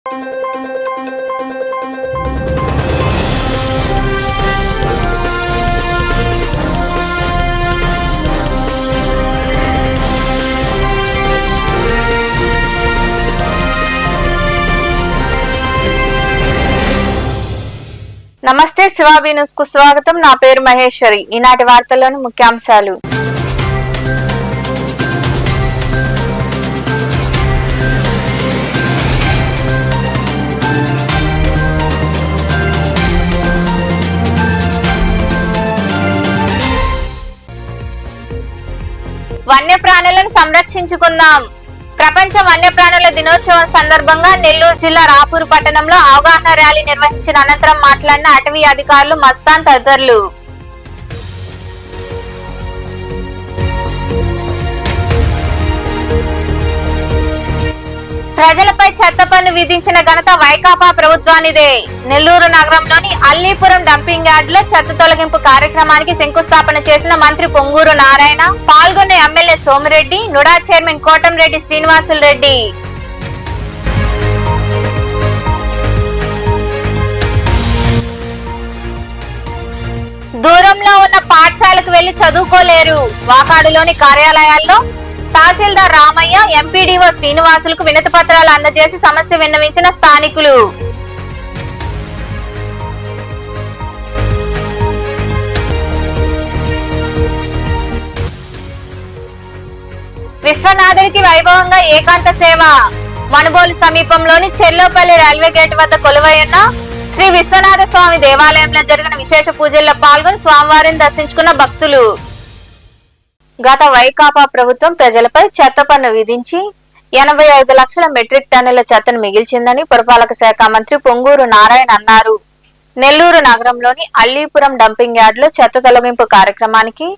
నమస్తే, శివాబీ న్యూస్ కు స్వాగతం. నా పేరు మహేశ్వరి. ఈనాటి వార్తల్లోని ముఖ్యాంశాలు. వన్యప్రాణులను సంరక్షించుకుందాం. ప్రపంచ వన్యప్రాణుల దినోత్సవం సందర్భంగా నెల్లూరు జిల్లా రాపూరు పట్టణంలో అవగాహన ర్యాలీ నిర్వహించిన అనంతరం మాట్లాడిన అటవీ అధికారులు, మస్తాన్ తదితరులు. ప్రజలపై చెత్త పన్ను విధించిన ఘనత వైకాపా ప్రభుత్వానిదే. నెల్లూరు నగరంలోని అల్లీపురం డంపింగ్ యార్డ్ లో చెత్త తొలగింపు కార్యక్రమానికి శంకుస్థాపన చేసిన మంత్రి పొంగూరు నారాయణ, పాల్గొన్న MLA Somireddy, NUDA chairman Kotamreddy Srinivasulu Reddy. దూరంలో ఉన్న పాఠశాలకు వెళ్లి చదువుకోలేరు. వాకాడులోని కార్యాలయాల్లో తహసీల్దార్ రామయ్య, ఎంపీడీఓ శ్రీనివాసులకు వినతి పత్రాలు అందజేసి సమస్య విన్నవించిన స్థానికులు. విశ్వనాథుడికి వైభవంగా ఏకాంత సేవ. మనుబోలు సమీపంలోని చెల్లోపల్లి రైల్వే గేట్ వద్ద కొలువై ఉన్న శ్రీ విశ్వనాథ స్వామి దేవాలయంలో జరిగిన విశేష పూజల్లో పాల్గొని స్వామివారిని దర్శించుకున్న భక్తులు. గత వైకాపా ప్రభుత్వం ప్రజలపై చెత్త పన్ను విధించి 85 లక్షల మెట్రిక్ టన్నుల చెత్తను మిగిల్చిందని పురపాలక శాఖ మంత్రి పొంగూరు నారాయణ అన్నారు. నెల్లూరు నగరంలోని అల్లీపురం డంపింగ్ యార్డ్ లో చెత్త తొలగింపు కార్యక్రమానికి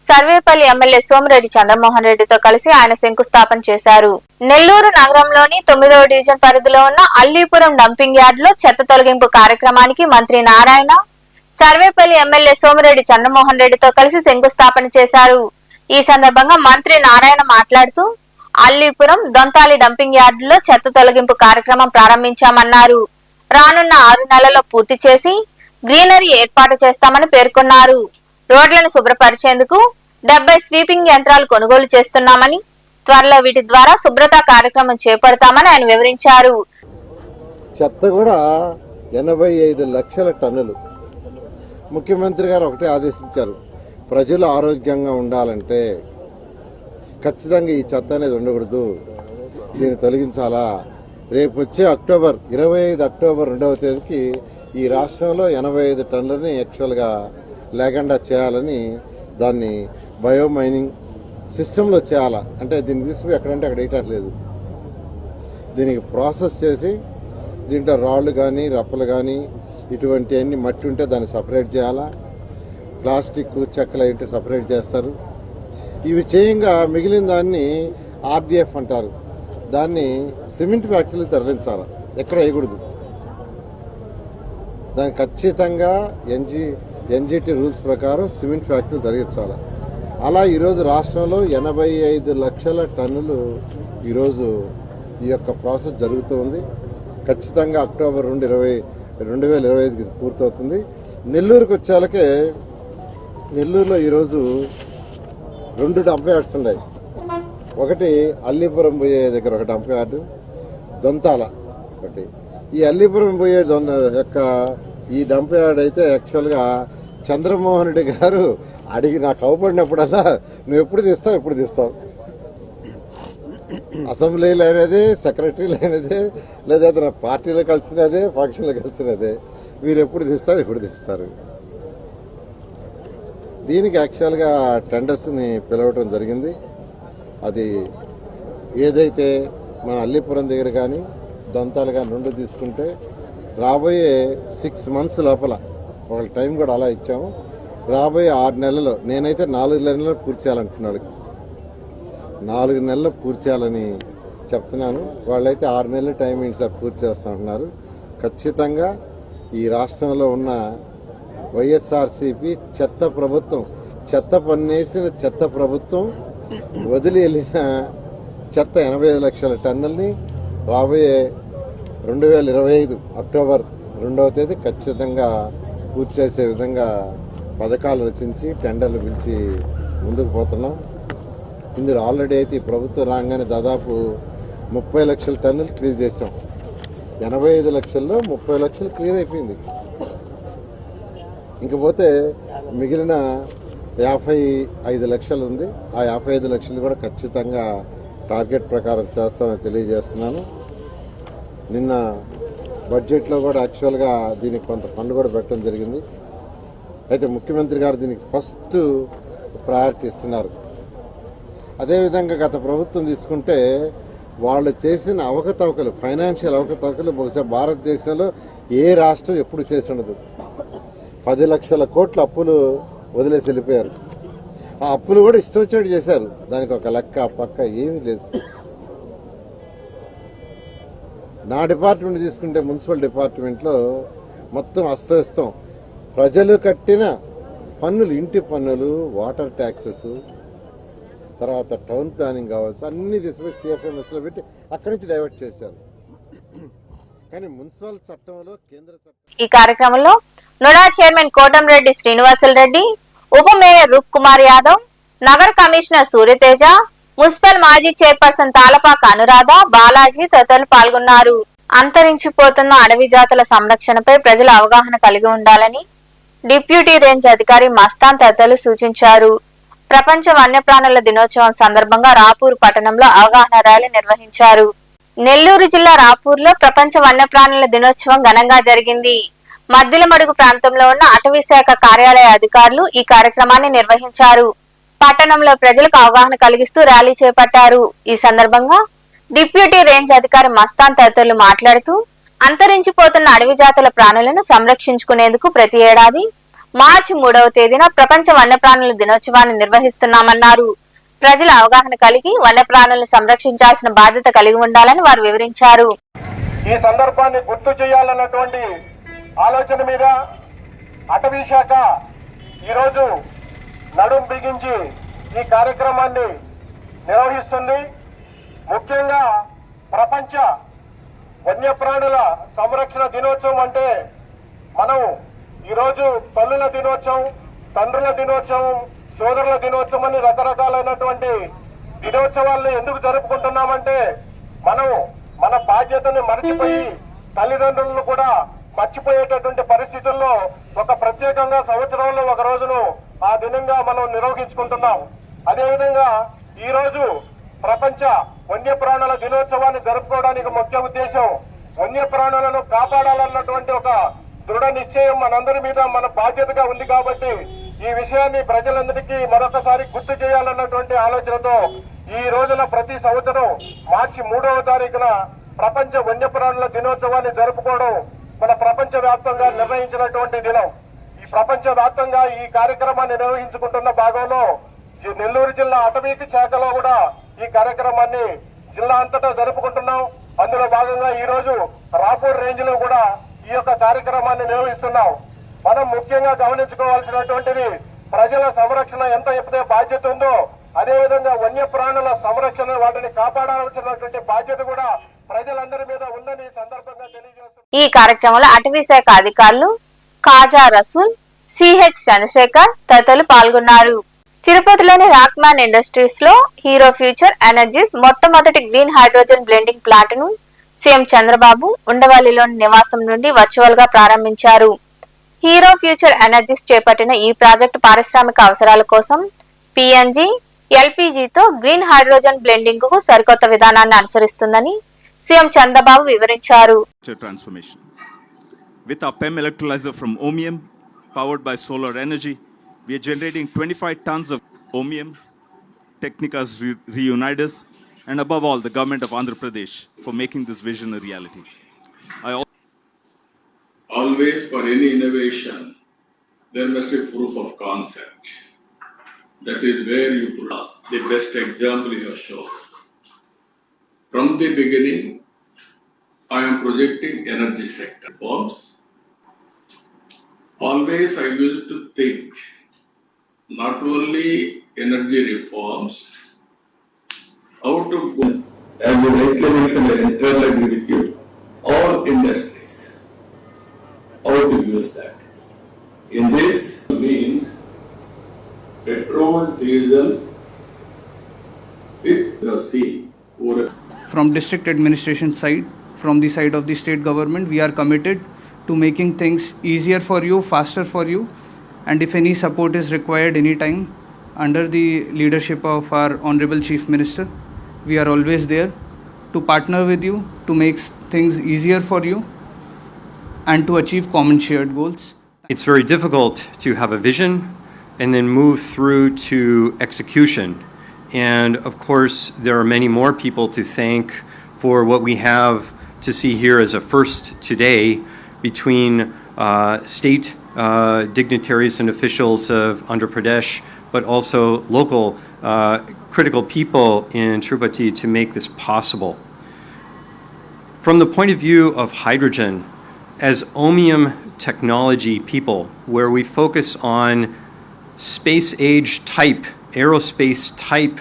సర్వేపల్లి ఎమ్మెల్యే సోమిరెడ్డి చంద్రమోహన్ రెడ్డితో కలిసి ఆయన శంకుస్థాపన చేశారు. నెల్లూరు నగరంలోని 9వ డివిజన్ పరిధిలో ఉన్న అల్లీపురం డంపింగ్ యార్డ్ లో చెత్త తొలగింపు కార్యక్రమానికి మంత్రి నారాయణ సర్వేపల్లి ఎమ్మెల్యే సోమిరెడ్డి చంద్రమోహన్ రెడ్డితో కలిసి శంకుస్థాపన చేశారు. ఈ సందర్భంగా మంత్రి నారాయణ మాట్లాడుతూ అల్లీపురం దొంతాలి డంపింగ్ యార్డ్ లో చెత్త తొలగింపు కార్యక్రమం ప్రారంభించామన్నారు. రానున్న 6 నెలల్లో పూర్తి చేసి గ్రీనరీ ఏర్పాటు చేస్తామని పేర్కొన్నారు. రోడ్లను శుభ్రపరిచేందుకు 70 స్వీపింగ్ యంత్రాలు కొనుగోలు చేస్తున్నామని, త్వరలో వీటి ద్వారా శుభ్రత కార్యక్రమం చేపడతామని ఆయన వివరించారు. చెత్త కూడా 85 లక్షల టన్నులు. ముఖ్యమంత్రి గారు ఒకటే ఆదేశించారు, ప్రజలు ఆరోగ్యంగా ఉండాలంటే ఖచ్చితంగా ఈ చెత్త అనేది ఉండకూడదు, దీన్ని తొలగించాలా. రేపు వచ్చే అక్టోబర్ 2వ తేదీకి ఈ రాష్ట్రంలో 85 టన్నులని యాక్చువల్గా లేకుండా చేయాలని, దాన్ని బయోమైనింగ్ సిస్టంలో చేయాలా. అంటే దీన్ని తీసుకుపోయి ఎక్కడంటే అక్కడ వేయట్లేదు, దీనికి ప్రాసెస్ చేసి దీంట్లో రాళ్ళు కానీ రప్పలు కానీ ఇటువంటి అన్ని మట్టి ఉంటే దాన్ని సపరేట్ చేయాలా, ప్లాస్టిక్ చెక్కలు ఏంటి సపరేట్ చేస్తారు. ఇవి చేయంగా మిగిలిన దాన్ని ఆర్డిఎఫ్ అంటారు, దాన్ని సిమెంట్ ఫ్యాక్టరీలు తరలించాలి, ఎక్కడ వేయకూడదు. దాన్ని ఖచ్చితంగా ఎన్జిటి రూల్స్ ప్రకారం సిమెంట్ ఫ్యాక్టరీలు తరలించాలి. అలా ఈరోజు రాష్ట్రంలో 85 లక్షల టన్నులు ఈరోజు ఈ యొక్క ప్రాసెస్ జరుగుతుంది. ఖచ్చితంగా అక్టోబర్ 2025కి పూర్తవుతుంది. నెల్లూరుకి వచ్చేలకే నెల్లూరులో ఈరోజు 2 డంప్ యార్డ్స్ ఉన్నాయి. ఒకటి అల్లీపురం పోయే దగ్గర ఒక డంప్ యార్డు, దొంతాల ఒకటి. ఈ అల్లీపురం పోయే యొక్క ఈ డంప్ యార్డ్ అయితే యాక్చువల్గా చంద్రమోహన్ రెడ్డి గారు అడిగి నాకు అవపడినప్పుడల్లా నువ్వు ఎప్పుడు తీస్తావు అసెంబ్లీలో అయినదే, సెక్రటరీలు అయినదే, లేదా నా పార్టీలో కలిసినదే, ఫంక్షన్లో కలిసినదే, మీరు ఎప్పుడు తీస్తారు. దీనికి యాక్చువల్గా టెండర్స్ని పిలవటం జరిగింది. అది ఏదైతే మన అల్లీపురం దగ్గర కానీ దొంతాలు కానీ 2 తీసుకుంటే రాబోయే 6 months లోపల, వాళ్ళ టైం కూడా అలా ఇచ్చాము, రాబోయే 6 నెలల్లో, నేనైతే 4 నెలల్లో పూర్తి చేయాలంటున్నాడు. 4 నెలల్లో పూర్తి చేయాలని చెప్తున్నాను. వాళ్ళైతే 6 నెలలు టైం ఏంటి సార్ పూర్తి చేస్తామంటున్నారు. ఖచ్చితంగా ఈ రాష్ట్రంలో ఉన్న వైఎస్ఆర్సీపీ చెత్త ప్రభుత్వం, చెత్త పన్నేసిన చెత్త ప్రభుత్వం వదిలి వెళ్ళిన చెత్త 85 లక్షల టన్నుల్ని రాబోయే 2025 అక్టోబర్ 2వ తేదీ ఖచ్చితంగా పూర్తి చేసే విధంగా పథకాలు రచించి టెండర్లు పిలిచి ముందుకు పోతున్నాం. ఇందులో ఆల్రెడీ అయితే ఈ ప్రభుత్వం రాగానే దాదాపు 30 లక్షల టన్నులు క్లియర్ చేసాం. 85 లక్షల్లో 30 లక్షలు క్లియర్ అయిపోయింది. ఇంకపోతే మిగిలిన 55 లక్షలు ఉంది. ఆ 55 లక్షలు కూడా ఖచ్చితంగా టార్గెట్ ప్రకారం చేస్తామని తెలియజేస్తున్నాను. నిన్న బడ్జెట్లో కూడా యాక్చువల్గా దీనికి కొంత ఫండ్ కూడా పెట్టడం జరిగింది. అయితే ముఖ్యమంత్రి గారు దీనికి ఫస్ట్ ప్రయారిటీ ఇస్తున్నారు. అదేవిధంగా గత ప్రభుత్వం తీసుకుంటే వాళ్ళు చేసిన అవకతవకలు, ఫైనాన్షియల్ అవకతవకలు బహుశా భారతదేశంలో ఏ రాష్ట్రం ఎప్పుడు చేసి ఉండదు. 10 లక్షల కోట్ల అప్పులు వదిలేసి వెళ్ళిపోయారు. ఆ అప్పులు కూడా ఇష్టం వచ్చినట్టు చేశారు. దానికి ఒక లెక్క పక్క ఏమీ లేదు. నా డిపార్ట్మెంట్ తీసుకుంటే మున్సిపల్ డిపార్ట్మెంట్లో మొత్తం అస్తవ్యస్తం. ప్రజలు కట్టిన పన్నులు, ఇంటి పన్నులు, వాటర్ ట్యాక్సెస్, తర్వాత టౌన్ ప్లానింగ్ కావచ్చు, అన్ని తీసుకుపోయి సిఎఫ్ఎంఎస్లో పెట్టి అక్కడి నుంచి డైవర్ట్ చేశారు. కానీ మున్సిపల్ చట్టంలో కేంద్ర చట్టం. ఈ కార్యక్రమంలో నుడా చైర్మన్ కోటంరెడ్డి శ్రీనివాసులు రెడ్డి, ఉప మేయర్ రూప్ కుమార్ యాదవ్, నగర కమిషనర్ సూర్యతేజ, మున్సిపల్ మాజీ చైర్పర్సన్ తాలపాక అనురాధ, బాలాజీ తదితరులు పాల్గొన్నారు. అంతరించిపోతున్న అడవి జాతుల సంరక్షణపై ప్రజల అవగాహన కలిగి ఉండాలని డిప్యూటీ రేంజ్ అధికారి మస్తాన్ తదితరులు సూచించారు. ప్రపంచ వన్యప్రాణుల దినోత్సవం సందర్భంగా రాపూర్ పట్టణంలో అవగాహన ర్యాలీ నిర్వహించారు. నెల్లూరు జిల్లా రాపూర్లో ప్రపంచ వన్యప్రాణుల దినోత్సవం ఘనంగా జరిగింది. మద్దిలమడుగు ప్రాంతంలో ఉన్న అటవీ శాఖ కార్యాలయ అధికారులు ఈ కార్యక్రమాన్ని నిర్వహించారు. పట్టణంలో ప్రజలకు అవగాహన కలిగిస్తూ ర్యాలీ చేపట్టారు. ఈ సందర్భంగా డిప్యూటీ రేంజ్ అధికారి మస్తాన్ తదితరులు మాట్లాడుతూ అంతరించిపోతున్న అడవి జాతుల ప్రాణులను సంరక్షించుకునేందుకు ప్రతి ఏడాది మార్చి 3వ తేదీన ప్రపంచ వన్యప్రాణుల దినోత్సవాన్ని నిర్వహిస్తున్నామన్నారు. ప్రజల అవగాహన కలిగి వన్యప్రాణులను సంరక్షించాల్సిన బాధ్యత కలిగి ఉండాలని వారు వివరించారు. ఈ సందర్భాన్ని గుర్తు చేయాలన్నటువంటి ఆలోచన మీద అటవీ శాఖ ఈరోజు నడుం బిగించి ఈ కార్యక్రమాన్ని నిర్వహిస్తుంది. ముఖ్యంగా ప్రపంచ వన్యప్రాణుల సంరక్షణ దినోత్సవం అంటే మనం ఈరోజు తల్లుల దినోత్సవం, తండ్రుల దినోత్సవం, సోదరుల దినోత్సవం అని రకరకాలైనటువంటి దినోత్సవాలను ఎందుకు జరుపుకుంటున్నామంటే మనం మన బాధ్యతని మర్చిపోయి తల్లిదండ్రులను కూడా మర్చిపోయేటటువంటి పరిస్థితుల్లో ఒక ప్రత్యేకంగా సంవత్సరంలో ఒక రోజును ఆ దినంగా మనం నిర్వహించుకుంటున్నాం. అదేవిధంగా ఈ రోజు ప్రపంచ వన్యప్రాణుల దినోత్సవాన్ని జరుపుకోవడానికి ముఖ్య ఉద్దేశం వన్యప్రాణులను కాపాడాలన్నటువంటి ఒక దృఢ నిశ్చయం మనందరి మీద మన బాధ్యతగా ఉంది. కాబట్టి ఈ విషయాన్ని ప్రజలందరికీ మరొకసారి గుర్తు చేయాలన్నటువంటి ఆలోచనతో ఈ రోజున ప్రతి సంవత్సరం మార్చి 3వ తారీఖున ప్రపంచ వన్యప్రాణుల దినోత్సవాన్ని జరుపుకోవడం మన ప్రపంచ వ్యాప్తంగా నిర్ణయించినటువంటి దినం. ఈ ప్రపంచ వ్యాప్తంగా ఈ కార్యక్రమాన్ని నిర్వహించుకుంటున్న భాగంలో ఈ నెల్లూరు జిల్లా అటవీ శాఖలో కూడా ఈ కార్యక్రమాన్ని జిల్లా అంతటా జరుపుకుంటున్నాం. అందులో భాగంగా ఈ రోజు రాపూర్ రేంజ్ లో కూడా ఈ యొక్క కార్యక్రమాన్ని నిర్వహిస్తున్నాం. మనం ముఖ్యంగా గమనించుకోవాల్సినటువంటిది ప్రజల సంరక్షణ ఎంత ఎప్పుడే బాధ్యత ఉందో అదేవిధంగా వన్యప్రాణుల సంరక్షణ, వాటిని కాపాడాల్సినటువంటి బాధ్యత కూడా ప్రజలందరి మీద ఉందని సందర్భంగా తెలియజేస్తున్నారు. ఈ కార్యక్రమంలో అటవీ శాఖ అధికారులు కాజా రసూల్, సిహెచ్ చంద్రశేఖర్ తదితరులు పాల్గొన్నారు. తిరుపతిలోని రాక్మ్యాన్ ఇండస్ట్రీస్ లో హీరో ఫ్యూచర్ ఎనర్జీస్ మొట్టమొదటి గ్రీన్ హైడ్రోజన్ బ్లెండింగ్ ప్లాంట్ ను సీఎం చంద్రబాబు ఉండవల్లిలోని నివాసం నుండి వర్చువల్ గా ప్రారంభించారు. హీరో ఫ్యూచర్ ఎనర్జీస్ చేపట్టిన ఈ ప్రాజెక్టు పారిశ్రామిక అవసరాల కోసం పిఎన్జి, ఎల్పీజీతో గ్రీన్ హైడ్రోజన్ బ్లెండింగ్ కు సరికొత్త విధానాన్ని అనుసరిస్తుందని సీఎం చంద్రబాబు వివరించారు. With our PEM electrolyzer from Ohmium, powered by solar energy, we are generating 25 tons of Ohmium, Technica's Reunidas, and above all, the government of Andhra Pradesh for making this vision a reality. Always for any innovation, there must be proof of concept. That is where you put up the best example you have shown. From the beginning, I am projecting energy sector reforms. Always I used to think not only energy reforms, how to go. As you rightly mentioned, I entirely agree with you. All industries. How to use that? In this means petrol, diesel, with the sea. From district administration side, from the side of the state government, we are committed to making things easier for you, faster for you, and if any support is required anytime, under the leadership of our Honorable Chief Minister, we are always there to partner with you to make things easier for you and to achieve common shared goals. It's very difficult to have a vision and then move through to execution. And of course, there are many more people to thank for what we have to see here as a first today between state dignitaries and officials of Andhra Pradesh, but also local critical people in Tirupati to make this possible. From the point of view of hydrogen, as Ohmium technology people, where we focus on space age type, aerospace type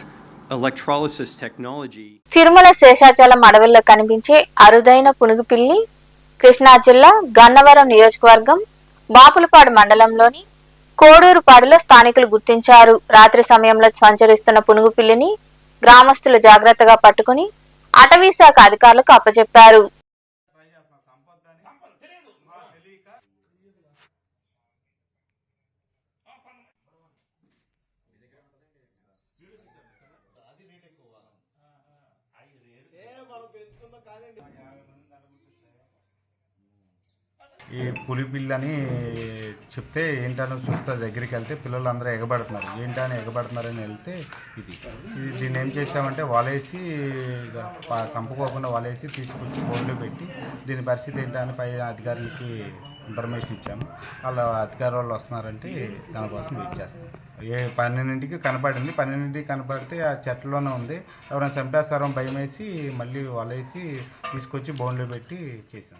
electrolysis technology. Tirumala Seshachalam అడవుల్లో కనిపించే అరుదైన పునుగుపిల్లి కృష్ణా జిల్లా గన్నవరం నియోజకవర్గం బాపులపాడు మండలంలోని కోడూరుపాడులో స్థానికులు గుర్తించారు. రాత్రి సమయంలో సంచరిస్తున్న పునుగుపిల్లిని గ్రామస్తులు జాగ్రత్తగా పట్టుకుని అటవీ శాఖ అధికారులకు అప్పచెప్పారు. ఈ పులి పిల్లని చెప్తే ఏంటని చూస్తే దగ్గరికి వెళ్తే పిల్లలు అందరూ ఎగబడుతున్నారు. ఏంటని ఎగబడుతున్నారని వెళ్తే దీన్ని ఏం చేసామంటే వలేసి చంపుకోకుండా వలేసి తీసుకొచ్చి బోర్డులో పెట్టి దీని పరిస్థితి ఏంటని పై అధికారులకి ఇన్ఫర్మేషన్ ఇచ్చాము. వాళ్ళ అధికారులు వాళ్ళు వస్తున్నారంటే దానికోసం వెయిట్ చేస్తాం. 12ంటికి కనపడింది. 12ంటికి కనపడితే ఆ చెట్లలోనే ఉంది. ఎవరైనా చంపేస్తారో భయం వేసి మళ్ళీ వలేసి తీసుకొచ్చి బోన్లో పెట్టి చేసాం.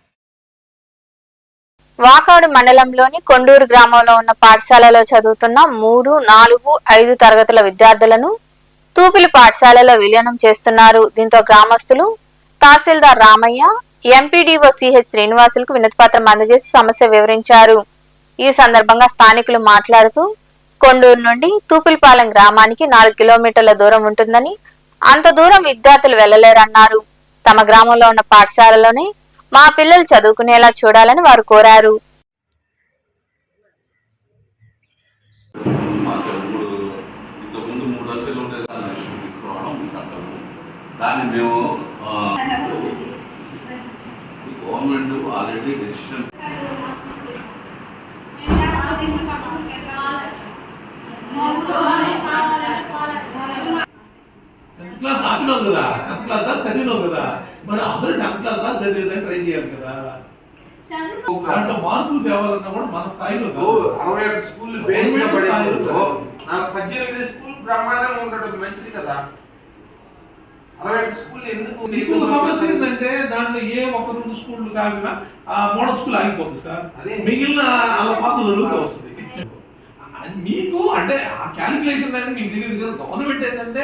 వాకాడు మండలంలోని కొండూరు గ్రామంలో ఉన్న పాఠశాలలో చదువుతున్న 3, 4, 5 తరగతుల విద్యార్థులను తూపిలి పాఠశాలలో విలీనం చేస్తున్నారు. దీంతో గ్రామస్తులు తహసీల్దార్ రామయ్య, ఎంపీడీఓ సిహెచ్ శ్రీనివాసులకు వినతిపత్రం అందజేసి సమస్య వివరించారు. ఈ సందర్భంగా స్థానికులు మాట్లాడుతూ కొండూరు నుండి తూపిలిపాలెం గ్రామానికి 4 కిలోమీటర్ల దూరం ఉంటుందని, అంత దూరం విద్యార్థులు వెళ్లలేరన్నారు. తమ గ్రామంలో ఉన్న పాఠశాలలోనే మా పిల్లలు చదువుకునేలా చూడాలని వారు కోరారు. గవర్నమెంట్ ఆల్రెడీ డెసిషన్ క్లాస్ ఆపినావు కదా, 10th క్లాస్ దాకా చదివినావు కదా, మరి అందరూ 10th క్లాస్ దాకా చదివేదని ట్రై చేయాలి కదా. దాంట్లో మార్పులు తేవాలన్నా కూడా మన స్థాయిలో 61 స్కూల్ బేస్ 18 స్కూల్ బ్రహ్మాండంగా ఉండడం మంచిది కదా. 61 స్కూల్ ఎందుకు? నీకు సమస్య ఏంటంటే దాంట్లో ఏ 1-2 స్కూళ్ళు కావినా ఆ మోడల్ స్కూల్ ఆగిపోతుంది సార్. మిగిలిన అలా పాత జరుగుతూ వస్తుంది. మీకు అంటే ఆ క్యాలిక్యులేషన్ అనేది మీకు తెలియదు కదా. గవర్నమెంట్ ఏంటంటే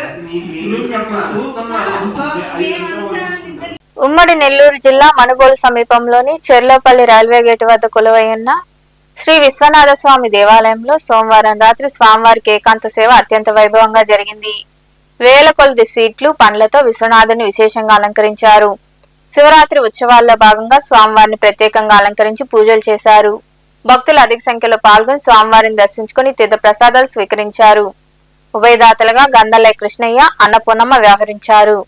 ఉమ్మడి నెల్లూరు జిల్లా మనుబోలు సమీపంలోని చెర్లోపల్లి రైల్వే గేటు వద్ద కొలువైయున్న శ్రీ విశ్వనాథ స్వామి దేవాలయంలో సోమవారం రాత్రి స్వామివారికి ఏకాంత సేవ అత్యంత వైభవంగా జరిగింది. వేల కొలది స్వీట్లు, పండ్లతో విశ్వనాథుని విశేషంగా అలంకరించారు. శివరాత్రి ఉత్సవాల్లో భాగంగా స్వామివారిని ప్రత్యేకంగా అలంకరించి పూజలు చేశారు. భక్తులు అధిక సంఖ్యలో పాల్గొని స్వామివారిని దర్శించుకుని తీర్థ ప్రసాదాలు స్వీకరించారు. ఉభయదాతలుగా గంధలే కృష్ణయ్య, అన్నపూర్ణమ్మ వ్యవహరించారు.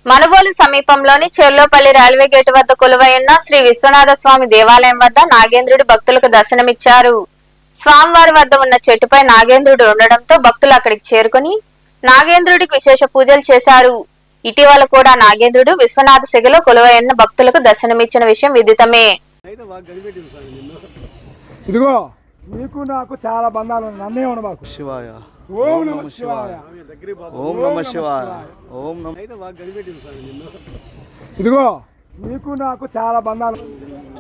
మనుబోలు సమీపంలోని చెర్లోపల్లి రైల్వే గేటు వద్ద కొలువై ఉన్న శ్రీ విశ్వనాథ స్వామి దేవాలయం వద్ద నాగేంద్రుడు భక్తులకు దర్శనమిచ్చారు. స్వామివారి వద్ద ఉన్న చెట్టుపై నాగేంద్రుడు ఉండడంతో భక్తులు అక్కడికి చేరుకుని నాగేంద్రుడికి విశేష పూజలు చేశారు. ఇటీవల కూడా నాగేంద్రుడు విశ్వనాథ సెగలో కొలువై ఉన్న భక్తులకు దర్శనమిచ్చిన విషయం విదితమే. ఇదిగో నీకు నాకు చాలా బంధాలు నన్నే ఉండబాకు. శివాయ ఓం నమ శివాయ ఓం నమ శివాయ ఓం నమ. ఇదిగో నీకు నాకు చాలా బంధాలు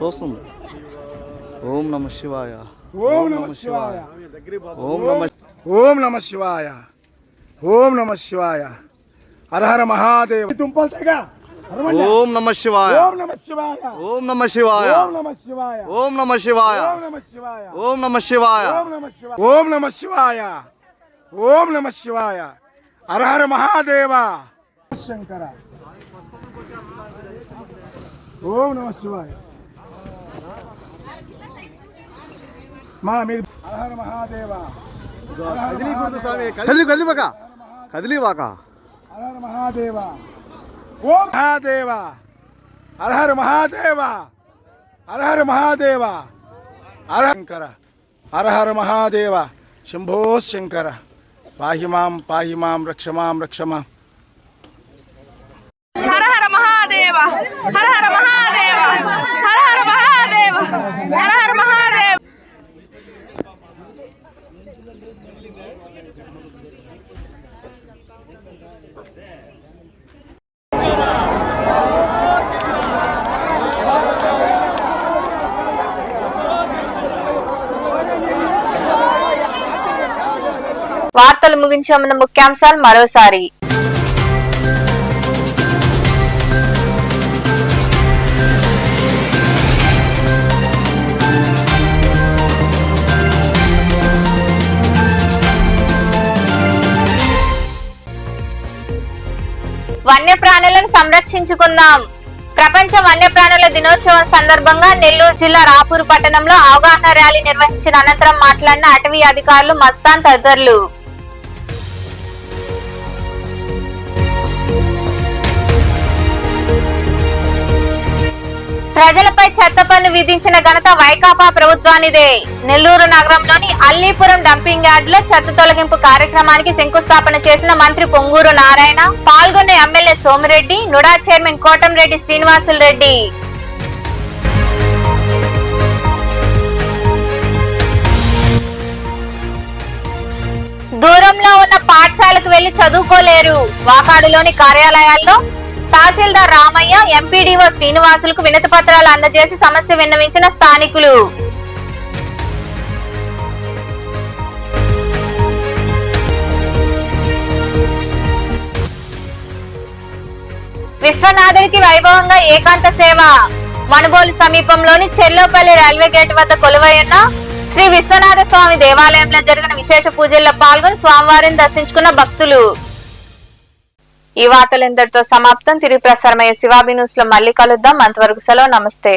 చూస్తుంది. ఓం నమ శివాయ ఓం నమ శివాయ ఓం నమ ఓం నమ శివాయ ఓం నమ శివాయ హర హర మహాదేవ. తుంపలు తెగ ఓం నమ శివాయ ఓం నమ శివాయ ఓం నమ శివాయ ఓం నమ శివాయ ఓం నమ శివాయ ఓం నమ శివాయ ఓం నమ శివాయ ఓం నమ శివాయ హర హర మహాదేవ. శంకర ఓం నమ శివాయ. మా మీరు హర హర మహాదేవ కదిలివాక కదిలివాక హర హర మహాదేవ ఓం మహాదేవ హర హర మహాదేవ హర హర మహాదేవ హర శంకర హర హర మహాదేవ శంభో శంకర పాహి మాం రక్షమాం రక్షమాం. హర హర మహాదేవ హర హర మహాదేవ హర హర మహాదేవ హర హర మహాదేవ. వార్తలు ముగించే ముందు ముఖ్యాంశాలు మరోసారి. వన్యప్రాణులను సంరక్షించుకుందాం. ప్రపంచ వన్యప్రాణుల దినోత్సవం సందర్భంగా నెల్లూరు జిల్లా రాపూరు పట్టణంలో అవగాహన ర్యాలీ నిర్వహించిన అనంతరం మాట్లాడిన అటవీ అధికారులు, మస్తాన్ తదితరులు. ప్రజలపై చెత్త పన్ను విధించిన ఘనత వైకాపా ప్రభుత్వానిదే. నెల్లూరు నగరంలోని అల్లీపురం డంపింగ్ యార్డ్ లో చెత్త తొలగింపు కార్యక్రమానికి శంకుస్థాపన చేసిన మంత్రి పొంగూరు నారాయణ, పాల్గొన్న MLA Somireddy, NUDA chairman Kotamreddy Srinivasulu Reddy. దూరంలో ఉన్న పాఠశాలకు వెళ్లి చదువుకోలేరు. వాకాడులోని కార్యాలయాల్లో తహసీల్దార్ రామయ్య, ఎంపీడీఓ శ్రీనివాసులకు వినతి పత్రాలు అందజేసి సమస్య విన్నవించిన స్థానికులు. విశ్వనాథుడికి వైభవంగా ఏకాంత సేవ. మనుబోలు సమీపంలోని చెల్లోపల్లి రైల్వే గేట్ వద్ద కొలువైన శ్రీ విశ్వనాథ స్వామి దేవాలయంలో జరిగిన విశేష పూజల్లో పాల్గొని స్వామివారిని దర్శించుకున్న భక్తులు. ఈ వార్తలు ఇంతటితో సమాప్తం. తిరిగి ప్రసారమయ్యే శివాబి న్యూస్ లో మళ్ళీ కలుద్దాం. అంతవరకు సెలవు. నమస్తే.